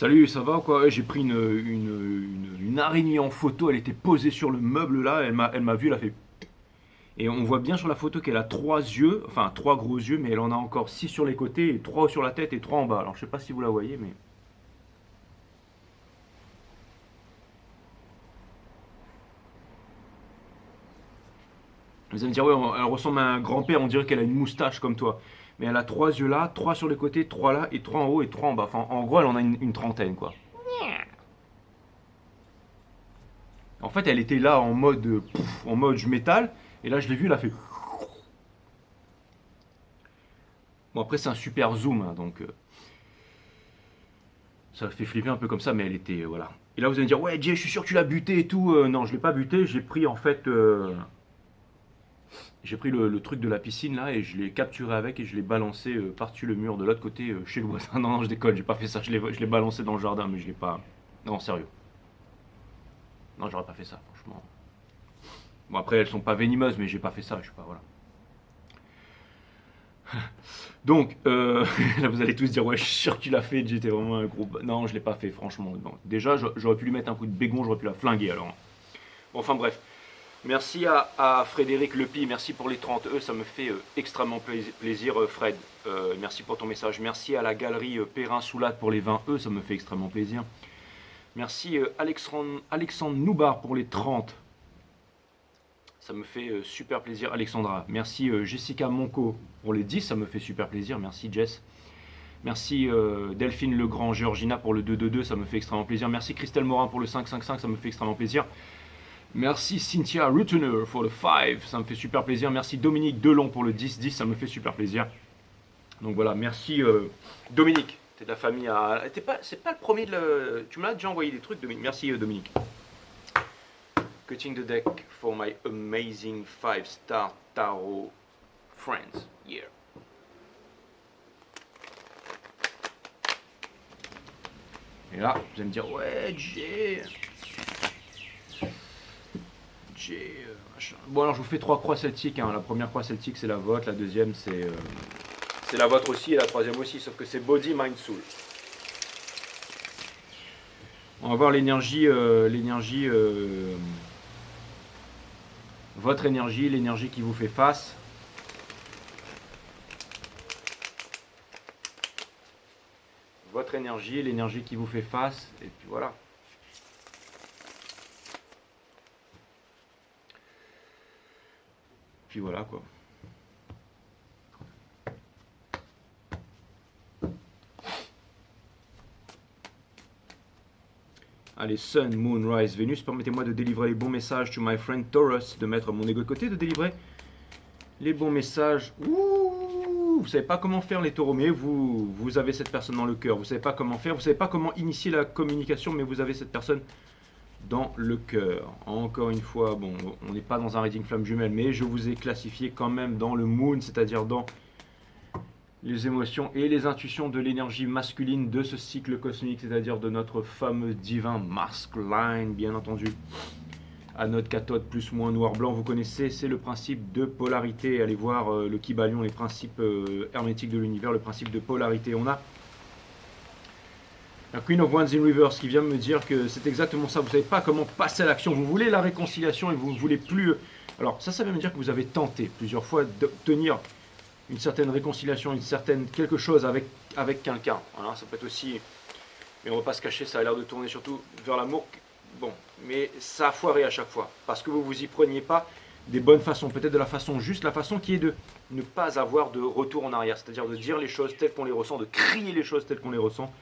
Salut, ça va ou quoi? Ouais, j'ai pris une araignée en photo, elle était posée sur le meuble là, elle m'a vu, elle a fait. Et on voit bien sur la photo qu'elle a trois yeux, enfin trois gros yeux, mais elle en a encore six sur les côtés, et trois sur la tête et trois en bas. Alors je sais pas si vous la voyez, mais. Vous allez me dire, ouais, elle ressemble à un grand-père, on dirait qu'elle a une moustache comme toi. Mais elle a trois yeux là, trois sur les côtés, trois là, et trois en haut et trois en bas. Enfin, en gros, elle en a une trentaine, quoi. En fait, elle était là en mode, en mode je m'étale, et là je l'ai vue, elle a fait. Bon, après, c'est un super zoom, hein, donc ça fait flipper un peu comme ça, mais elle était. Voilà. Et là, vous allez me dire, ouais, Jay, je suis sûr que tu l'as buté et tout. Non, je l'ai pas buté, j'ai pris en fait. J'ai pris le truc de la piscine là et je l'ai capturé avec et je l'ai balancé par-dessus le mur de l'autre côté chez le voisin. Non, non, je déconne, j'ai pas fait ça. Je l'ai balancé dans le jardin, mais je l'ai pas. Non, sérieux. Non, j'aurais pas fait ça, franchement. Bon, après, elles sont pas venimeuses, mais j'ai pas fait ça, je sais pas, voilà. Donc, là, vous allez tous dire, ouais, je suis sûr que tu l'as fait, j'étais vraiment un gros. Non, je l'ai pas fait, franchement. Non. Déjà, j'aurais pu lui mettre un coup de bégon, j'aurais pu la flinguer alors. Bon, enfin, bref. Merci à Frédéric Lepi, merci pour les 30 E, ça me fait extrêmement plaisir, Fred. Merci pour ton message. Merci à la galerie Perrin-Soulade pour les 20 E, ça me fait extrêmement plaisir. Merci Alexandre Noubar pour les 30. Ça me fait super plaisir, Alexandra. Merci Jessica Monco pour les 10, ça me fait super plaisir. Merci Jess. Merci Delphine Legrand, Georgina pour le 222, ça me fait extrêmement plaisir. Merci Christelle Morin pour le 555, ça me fait extrêmement plaisir. Merci Cynthia Rutener pour le 5, ça me fait super plaisir. Merci Dominique Delon pour le 10-10, ça me fait super plaisir. Donc voilà, merci Dominique. T'es de la famille à. C'est pas le premier de le. Tu m'as déjà envoyé des trucs, Dominique. Merci Dominique. Cutting the deck for my amazing 5-star tarot friends. Yeah. Et là, vous allez me dire, ouais, machin. Bon, alors je vous fais trois croix celtiques. Hein. La première croix celtique, c'est la vôtre. La deuxième, c'est la vôtre aussi. Et la troisième aussi, sauf que c'est Body, Mind, Soul. On va voir l'énergie, votre énergie, l'énergie qui vous fait face. Votre énergie, l'énergie qui vous fait face. Et puis voilà. Puis voilà quoi. Allez, Sun, Moon, Rise, Vénus, permettez-moi de délivrer les bons messages to my friend Taurus, de mettre mon ego de côté, de délivrer les bons messages. Ouh, vous savez pas comment faire les taureaux, mais vous avez cette personne dans le cœur. Vous savez pas comment faire, vous savez pas comment initier la communication, mais vous avez cette personne dans le cœur. Encore une fois, bon, on n'est pas dans un reading flamme jumelle, mais je vous ai classifié quand même dans le moon, c'est-à-dire dans les émotions et les intuitions de l'énergie masculine de ce cycle cosmique, c'est-à-dire de notre fameux divin masculine, bien entendu. Anode, cathode, plus, moins, noir, blanc, vous connaissez, c'est le principe de polarité. Allez voir le Kybalion, les principes hermétiques de l'univers, le principe de polarité. On a la Queen of Wands in Reverse qui vient me dire que c'est exactement ça. Vous ne savez pas comment passer à l'action. Vous voulez la réconciliation et vous ne voulez plus. Alors ça veut me dire que vous avez tenté plusieurs fois d'obtenir une certaine réconciliation, une certaine quelque chose avec quelqu'un. Voilà, ça peut être aussi. Mais on ne va pas se cacher, ça a l'air de tourner surtout vers l'amour. Bon, mais ça a foiré à chaque fois parce que vous vous y preniez pas des bonnes façons, peut-être de la façon juste, la façon qui est de ne pas avoir de retour en arrière, c'est-à-dire de dire les choses telles qu'on les ressent, de crier les choses telles qu'on les ressent.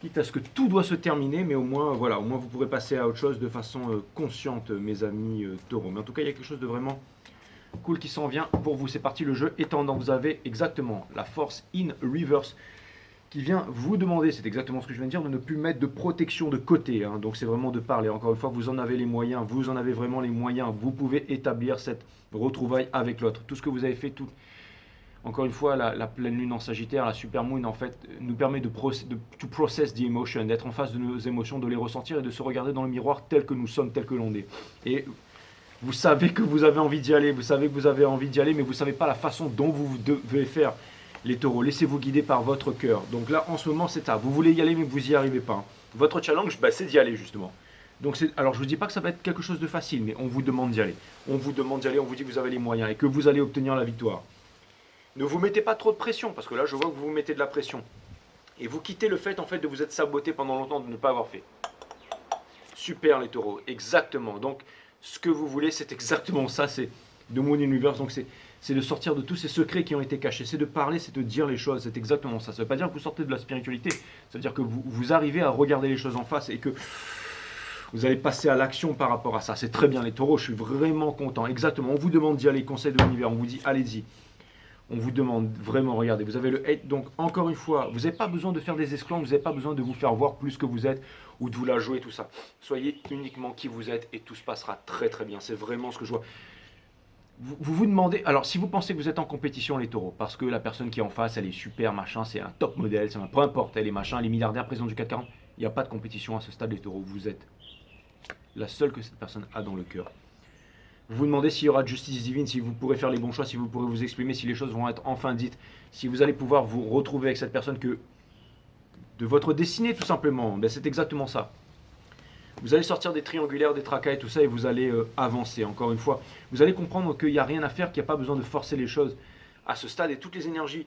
Quitte à ce que tout doit se terminer, mais au moins, voilà, au moins vous pourrez passer à autre chose de façon consciente, mes amis taureaux. Mais en tout cas, il y a quelque chose de vraiment cool qui s'en vient pour vous. C'est parti, le jeu étendant. Vous avez exactement la force in reverse qui vient vous demander, c'est exactement ce que je viens de dire, de ne plus mettre de protection de côté. Hein. Donc c'est vraiment de parler. Encore une fois, vous en avez les moyens, vous en avez vraiment les moyens. Vous pouvez établir cette retrouvaille avec l'autre. Tout ce que vous avez fait, tout. Encore une fois, la pleine lune en Sagittaire, la super moon, en fait, nous permet de to process the emotion, d'être en face de nos émotions, de les ressentir et de se regarder dans le miroir tel que nous sommes, tel que l'on est. Et vous savez que vous avez envie d'y aller, vous savez que vous avez envie d'y aller, mais vous ne savez pas la façon dont vous devez faire. les taureaux, laissez-vous guider par votre cœur. Donc là, en ce moment, c'est ça. Vous voulez y aller, mais vous n'y arrivez pas. Hein. Votre challenge, c'est d'y aller, justement. Donc alors, je ne vous dis pas que ça va être quelque chose de facile, mais on vous demande d'y aller. On vous demande d'y aller, on vous dit que vous avez les moyens et que vous allez obtenir la victoire. Ne vous mettez pas trop de pression, parce que là, je vois que vous vous mettez de la pression. Et vous quittez le fait, en fait, de vous être saboté pendant longtemps, de ne pas avoir fait. Super, les taureaux, exactement. Donc, ce que vous voulez, c'est exactement ça, c'est de Moon Universe. Donc, c'est de sortir de tous ces secrets qui ont été cachés. C'est de parler, c'est de dire les choses. C'est exactement ça. Ça ne veut pas dire que vous sortez de la spiritualité. Ça veut dire que vous arrivez à regarder les choses en face et que vous allez passer à l'action par rapport à ça. C'est très bien, les taureaux. Je suis vraiment content. Exactement. On vous demande d'y aller, conseil de l'univers. On vous dit, allez-y. On vous demande vraiment, regardez, vous avez le hate. Donc, encore une fois, vous n'avez pas besoin de faire des esclandres. Vous n'avez pas besoin de vous faire voir plus que vous êtes ou de vous la jouer, tout ça. Soyez uniquement qui vous êtes et tout se passera très très bien. C'est vraiment ce que je vois. Vous demandez, alors si vous pensez que vous êtes en compétition les taureaux, parce que la personne qui est en face, elle est super, machin, c'est un top modèle, peu importe, elle est machin, elle est milliardaire, président du CAC 40, il n'y a pas de compétition à ce stade les taureaux, vous êtes la seule que cette personne a dans le cœur. Vous vous demandez s'il y aura de justice divine, si vous pourrez faire les bons choix, si vous pourrez vous exprimer, si les choses vont être enfin dites, si vous allez pouvoir vous retrouver avec cette personne que de votre destinée tout simplement, c'est exactement ça. Vous allez sortir des triangulaires, des tracas et tout ça et vous allez avancer. Encore une fois, vous allez comprendre qu'il n'y a rien à faire, qu'il n'y a pas besoin de forcer les choses à ce stade et toutes les énergies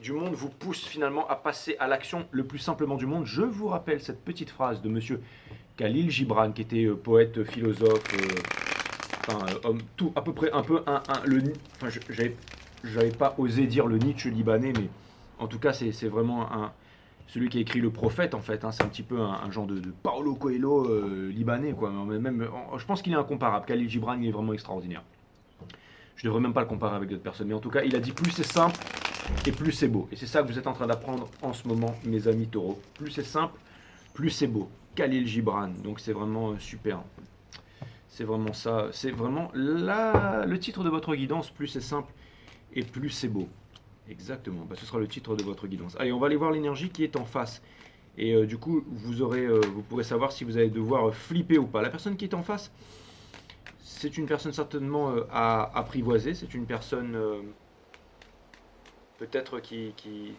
du monde vous poussent finalement à passer à l'action le plus simplement du monde. Je vous rappelle cette petite phrase de monsieur Khalil Gibran qui était poète, philosophe, homme, tout à peu près un peu j'avais pas osé dire le Nietzsche libanais, mais en tout cas c'est vraiment celui qui a écrit Le Prophète, en fait, hein, c'est un petit peu un genre de Paulo Coelho libanais, quoi. Même, je pense qu'il est incomparable. Khalil Gibran, il est vraiment extraordinaire. Je ne devrais même pas le comparer avec d'autres personnes, mais en tout cas, il a dit plus c'est simple et plus c'est beau. Et c'est ça que vous êtes en train d'apprendre en ce moment, mes amis taureaux. Plus c'est simple, plus c'est beau. Khalil Gibran, donc c'est vraiment super. C'est vraiment ça. C'est vraiment le titre de votre guidance. Plus c'est simple et plus c'est beau. Exactement, ce sera le titre de votre guidance. Allez, on va aller voir l'énergie qui est en face. Et du coup, vous pourrez savoir si vous allez devoir flipper ou pas. La personne qui est en face, c'est une personne certainement à apprivoiser. C'est une personne peut-être qui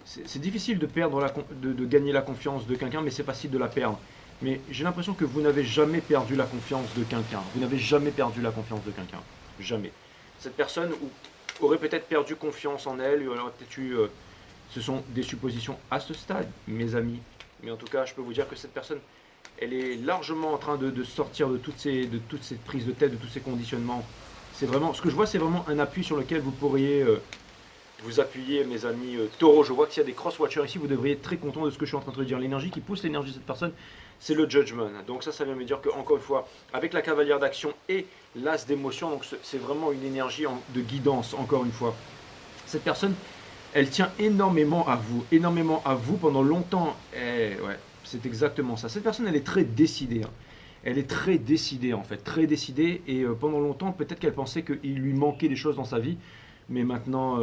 c'est difficile de perdre de gagner la confiance de quelqu'un, mais c'est facile de la perdre. Mais j'ai l'impression que vous n'avez jamais perdu la confiance de quelqu'un. Vous n'avez jamais perdu la confiance de quelqu'un. Jamais. Cette personne aurait peut-être perdu confiance en elle, aurait peut-être eu... ce sont des suppositions à ce stade, mes amis. Mais en tout cas, je peux vous dire que cette personne, elle est largement en train de sortir de toutes ces prises de tête, de tous ces conditionnements. C'est vraiment, ce que je vois, c'est vraiment un appui sur lequel vous pourriez vous appuyer, mes amis taureaux. Je vois qu'il y a des cross-watchers ici, vous devriez être très content de ce que je suis en train de dire. L'énergie qui pousse l'énergie de cette personne, c'est le judgment. Donc ça vient me dire que, encore une fois, avec la cavalière d'action et l'as d'émotion, donc c'est vraiment une énergie de guidance, encore une fois. Cette personne, elle tient énormément à vous pendant longtemps. Ouais, c'est exactement ça. Cette personne, elle est très décidée. Hein. Elle est très décidée, en fait, très décidée. Et pendant longtemps, peut-être qu'elle pensait qu'il lui manquait des choses dans sa vie. Mais maintenant,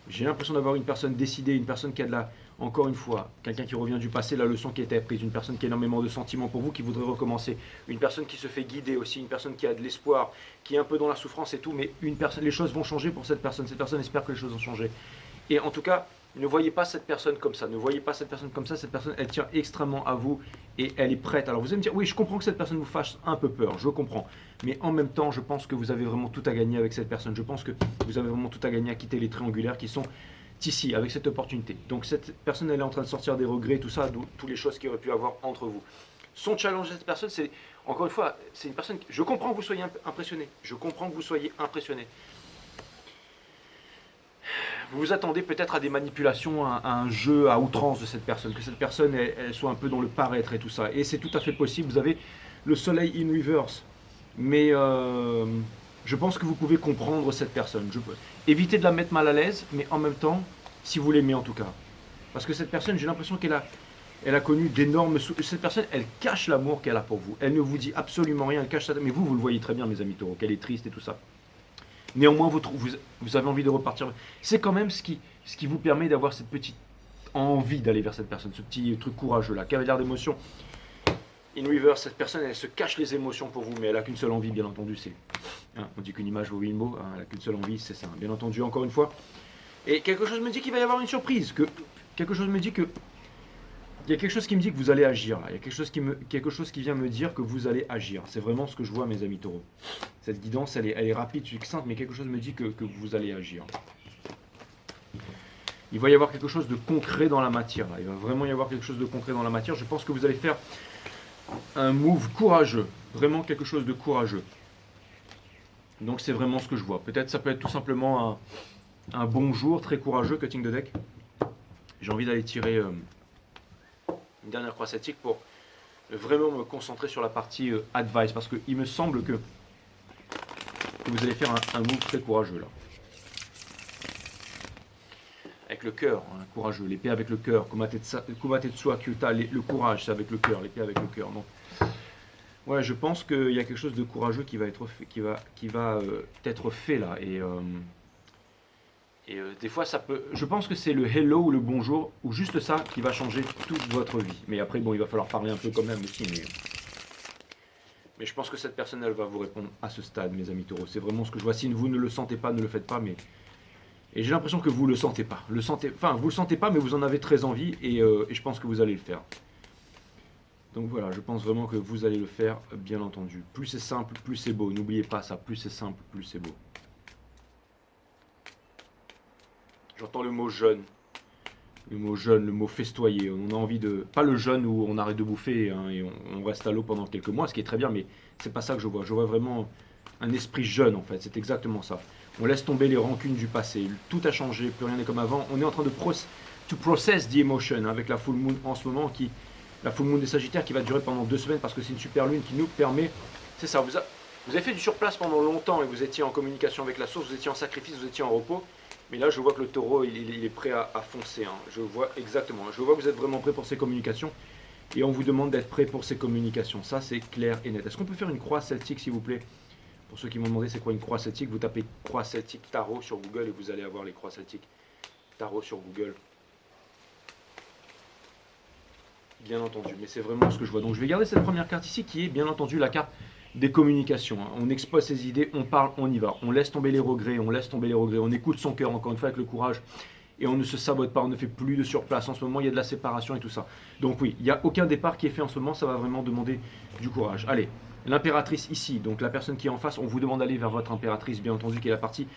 j'ai l'impression d'avoir une personne décidée, une personne qui a encore une fois, quelqu'un qui revient du passé, la leçon qui a été apprise, une personne qui a énormément de sentiments pour vous, qui voudrait recommencer, une personne qui se fait guider aussi, une personne qui a de l'espoir, qui est un peu dans la souffrance et tout, mais les choses vont changer pour cette personne espère que les choses vont changer. Et en tout cas, ne voyez pas cette personne comme ça, cette personne, elle tient extrêmement à vous et elle est prête. Alors vous allez me dire, oui, je comprends que cette personne vous fasse un peu peur, je comprends, mais en même temps, je pense que vous avez vraiment tout à gagner avec cette personne, je pense que vous avez vraiment tout à gagner à quitter les triangulaires qui sont ici, avec cette opportunité. Donc cette personne, elle est en train de sortir des regrets, tout ça, toutes les choses qu'il aurait pu avoir entre vous. Son challenge de cette personne, c'est, encore une fois, c'est une personne, je comprends que vous soyez impressionné, vous vous attendez peut-être à des manipulations, à un jeu à outrance de cette personne, que cette personne elle soit un peu dans le paraître et tout ça. Et c'est tout à fait possible, vous avez le soleil in reverse. Mais je pense que vous pouvez comprendre cette personne. Évitez de la mettre mal à l'aise, mais en même temps, si vous l'aimez en tout cas. Parce que cette personne, j'ai l'impression qu'elle a connu d'énormes... Cette personne, elle cache l'amour qu'elle a pour vous. Elle ne vous dit absolument rien, elle cache ça. Mais vous le voyez très bien, mes amis taureaux, qu'elle est triste et tout ça. Néanmoins, vous avez envie de repartir. C'est quand même ce qui vous permet d'avoir cette petite envie d'aller vers cette personne, ce petit truc courageux là. Cavalière d'émotion. In reverse, cette personne, elle se cache les émotions pour vous, mais elle n'a qu'une seule envie, bien entendu, c'est... Hein, on dit qu'une image vaut 1000 mots, hein, elle n'a qu'une seule envie, c'est ça. Bien entendu, encore une fois, Et quelque chose me dit qu'il va y avoir une surprise. Quelque chose me dit que il y a quelque chose qui me dit que vous allez agir là. Il y a quelque chose qui vient me dire que vous allez agir. C'est vraiment ce que je vois, mes amis taureaux. Cette guidance, elle est rapide, succincte, mais quelque chose me dit que vous allez agir. Il va y avoir quelque chose de concret dans la matière. Là. Il va vraiment y avoir quelque chose de concret dans la matière. Je pense que vous allez faire un move courageux. Vraiment quelque chose de courageux. Donc c'est vraiment ce que je vois. Peut-être ça peut être tout simplement un bonjour très courageux, cutting de deck. J'ai envie d'aller tirer une dernière croix celtique pour vraiment me concentrer sur la partie advice. Parce qu'il me semble que vous allez faire un move très courageux là. Avec le cœur, hein, courageux, l'épée avec le cœur, Kumatetsu Akyuta, le courage, c'est avec le cœur, l'épée avec le cœur. Donc, ouais, je pense qu'il y a quelque chose de courageux qui va être fait là. Et des fois, ça peut. Je pense que c'est le hello ou le bonjour, ou juste ça, qui va changer toute votre vie. Mais après, bon, il va falloir parler un peu quand même aussi. Mais je pense que cette personne, elle va vous répondre à ce stade, mes amis taureaux. C'est vraiment ce que je vois. Si vous ne le sentez pas, ne le faites pas. Et j'ai l'impression que vous ne le sentez pas. Vous ne le sentez pas, mais vous en avez très envie. Et je pense que vous allez le faire. Donc voilà, je pense vraiment que vous allez le faire, bien entendu. Plus c'est simple, plus c'est beau. N'oubliez pas ça. Plus c'est simple, plus c'est beau. J'entends le mot jeune. Le mot jeune, le mot festoyer. On a envie de... Pas le jeune où on arrête de bouffer hein, et on reste à l'eau pendant quelques mois, ce qui est très bien, mais c'est pas ça que je vois. Je vois vraiment un esprit jeune en fait. C'est exactement ça. On laisse tomber les rancunes du passé. Tout a changé, plus rien n'est comme avant. On est en train de process the emotion hein, avec la full moon en ce moment, la full moon des Sagittaires qui va durer pendant 2 semaines parce que c'est une super lune qui nous permet. C'est ça. Vous avez fait du surplace pendant longtemps et vous étiez en communication avec la source, vous étiez en sacrifice, vous étiez en repos. Mais là, je vois que le taureau, il est prêt à foncer. Hein. Je vois exactement. Je vois que vous êtes vraiment prêt pour ces communications. Et on vous demande d'être prêt pour ces communications. Ça, c'est clair et net. Est-ce qu'on peut faire une croix celtique, s'il vous plaît? Pour ceux qui m'ont demandé c'est quoi une croix celtique, vous tapez croix celtique tarot sur Google et vous allez avoir les croix celtiques tarot sur Google. Bien entendu. Mais c'est vraiment ce que je vois. Donc, je vais garder cette première carte ici qui est, bien entendu, la carte des communications. On expose ses idées, on parle, on y va. On laisse tomber les regrets, on écoute son cœur, encore une fois, avec le courage. Et on ne se sabote pas, on ne fait plus de surplace. En ce moment, il y a de la séparation et tout ça. Donc oui, il n'y a aucun départ qui est fait en ce moment, ça va vraiment demander du courage. Allez, l'impératrice ici, donc la personne qui est en face, on vous demande d'aller vers votre impératrice, bien entendu, qui est la partie.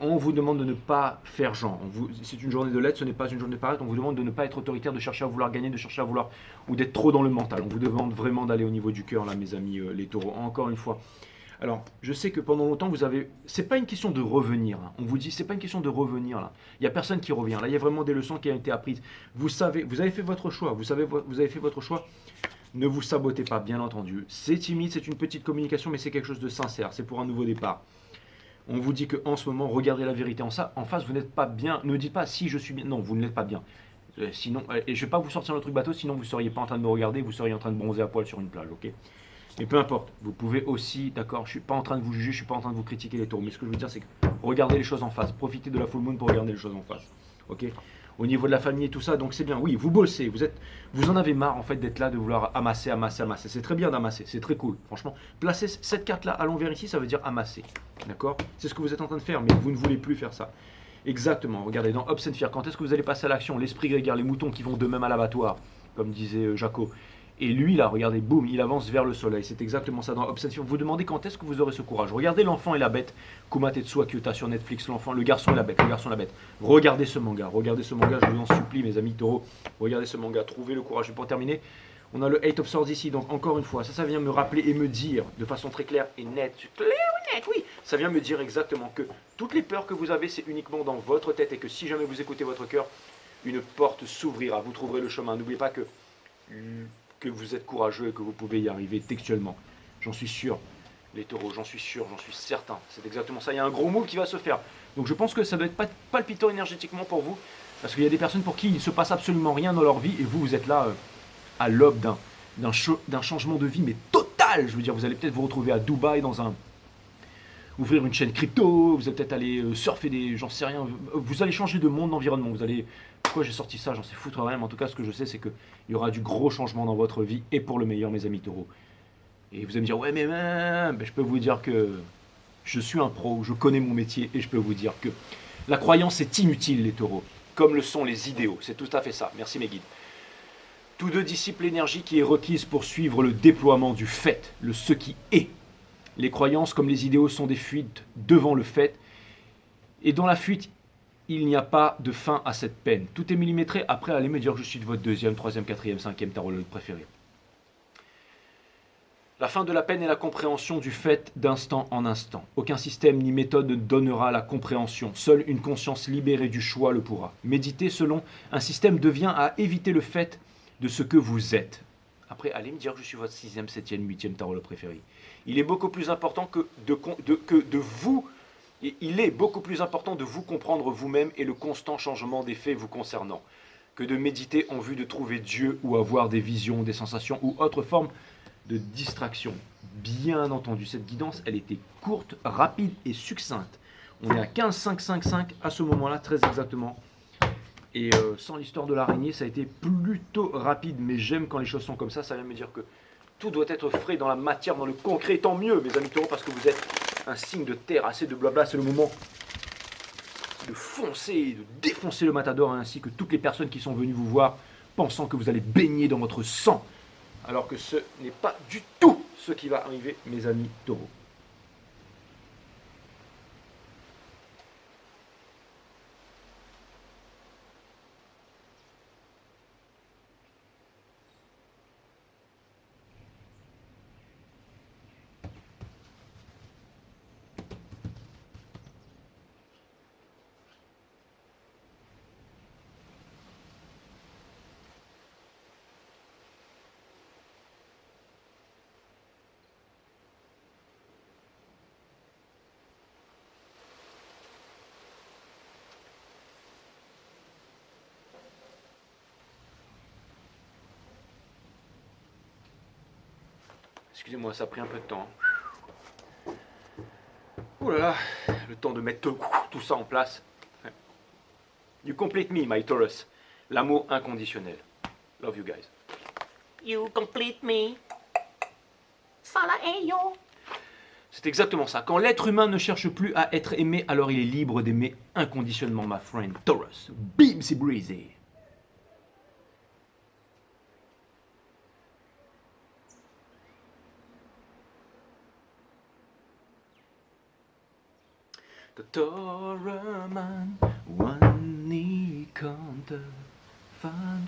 On vous demande de ne pas faire genre. C'est une journée de l'aide, ce n'est pas une journée de paraître. On vous demande de ne pas être autoritaire, de chercher à vouloir gagner, de chercher à vouloir, ou d'être trop dans le mental. On vous demande vraiment d'aller au niveau du cœur, là, mes amis, les taureaux. Encore une fois. Alors, je sais que pendant longtemps, vous avez... C'est pas une question de revenir. Hein. On vous dit, c'est pas une question de revenir, là. Il n'y a personne qui revient. Là, il y a vraiment des leçons qui ont été apprises. Vous savez, vous avez fait votre choix. Vous avez fait votre choix. Ne vous sabotez pas, bien entendu. C'est timide, c'est une petite communication, mais c'est quelque chose de sincère. C'est pour un nouveau départ. On vous dit qu'en ce moment, regardez la vérité en face, vous n'êtes pas bien. Ne dites pas si je suis bien. Non, vous ne l'êtes pas bien. Sinon, et je ne vais pas vous sortir le truc bateau, sinon vous ne seriez pas en train de me regarder, vous seriez en train de bronzer à poil sur une plage, ok? Mais peu importe, vous pouvez aussi, d'accord, je ne suis pas en train de vous juger, je ne suis pas en train de vous critiquer les taureaux, mais ce que je veux dire, c'est que regardez les choses en face, profitez de la full moon pour regarder les choses en face, ok? Au niveau de la famille et tout ça, donc c'est bien, oui, vous bossez, vous en avez marre en fait d'être là, de vouloir amasser, c'est très bien d'amasser, c'est très cool, franchement. Placer cette carte-là à l'envers ici, ça veut dire amasser, d'accord? C'est ce que vous êtes en train de faire, mais vous ne voulez plus faire ça. Exactement, regardez, dans Obs and Fear, quand est-ce que vous allez passer à l'action? L'esprit grégaire, les moutons qui vont d'eux-mêmes à l'abattoir, comme disait Jaco. Et lui, là, regardez, boum, il avance vers le soleil. C'est exactement ça dans Obsession. Vous demandez quand est-ce que vous aurez ce courage. Regardez L'enfant et la bête, Kumatetsu Akyuta sur Netflix, l'enfant, le garçon et la bête, le garçon et la bête. Regardez ce manga, je vous en supplie, mes amis taureaux. Regardez ce manga, trouvez le courage. Et pour terminer, on a le Eight of Swords ici. Donc encore une fois, ça vient me rappeler et me dire de façon très claire et nette. Claire et nette, oui. Ça vient me dire exactement que toutes les peurs que vous avez, c'est uniquement dans votre tête. Et que si jamais vous écoutez votre cœur, une porte s'ouvrira. Vous trouverez le chemin. N'oubliez pas que vous êtes courageux et que vous pouvez y arriver textuellement. J'en suis sûr, les taureaux, j'en suis sûr, j'en suis certain. C'est exactement ça. Il y a un gros move qui va se faire. Donc je pense que ça doit être palpitant énergétiquement pour vous, parce qu'il y a des personnes pour qui il ne se passe absolument rien dans leur vie, et vous êtes là à l'aube d'un changement de vie, mais total. Je veux dire, vous allez peut-être vous retrouver à Dubaï ouvrir une chaîne crypto, vous allez peut-être aller surfer j'en sais rien, vous allez changer de monde, d'environnement, pourquoi j'ai sorti ça, j'en sais foutre rien, mais en tout cas ce que je sais c'est qu'il y aura du gros changement dans votre vie, et pour le meilleur, mes amis taureaux. Et vous allez me dire, ouais mais je peux vous dire que je suis un pro, je connais mon métier, et je peux vous dire que La croyance est inutile, les taureaux, comme le sont les idéaux. C'est tout à fait ça. Merci mes guides. Tous deux dissipent l'énergie qui est requise pour suivre le déploiement du fait, le ce qui est. Les croyances, comme les idéaux, sont des fuites devant le fait. Et dans la fuite, il n'y a pas de fin à cette peine. Tout est millimétré. Après, allez me dire que je suis de votre deuxième, troisième, quatrième, cinquième tarologue préféré. La fin de la peine est la compréhension du fait d'instant en instant. Aucun système ni méthode ne donnera la compréhension. Seule une conscience libérée du choix le pourra. Méditer selon un système devient à éviter le fait de ce que vous êtes. Après, allez me dire que je suis votre sixième, septième, huitième tarologue préféré. Il est beaucoup plus important que de vous. Il est beaucoup plus important de vous comprendre vous-même et le constant changement des faits vous concernant, que de méditer en vue de trouver Dieu ou avoir des visions, des sensations ou autre forme de distraction. Bien entendu, cette guidance, elle était courte, rapide et succincte. On est à 15,555 à ce moment-là, très exactement. Et sans l'histoire de l'araignée, ça a été plutôt rapide, mais j'aime quand les choses sont comme ça. Ça vient me dire que tout doit être frais dans la matière, dans le concret. Tant mieux, mes amis taureaux, parce que vous êtes un signe de terre, assez de blabla. C'est le moment de foncer, de défoncer le matador, ainsi que toutes les personnes qui sont venues vous voir, pensant que vous allez baigner dans votre sang. Alors que ce n'est pas du tout ce qui va arriver, mes amis taureaux. Excusez-moi, ça a pris un peu de temps. Oh là là, le temps de mettre tout ça en place. You complete me, my Taurus. L'amour inconditionnel. Love you guys. You complete me. C'est exactement ça. Quand l'être humain ne cherche plus à être aimé, alors il est libre d'aimer inconditionnellement, ma friend Taurus. Beamsy breezy. Toraman, one ni kanta, fan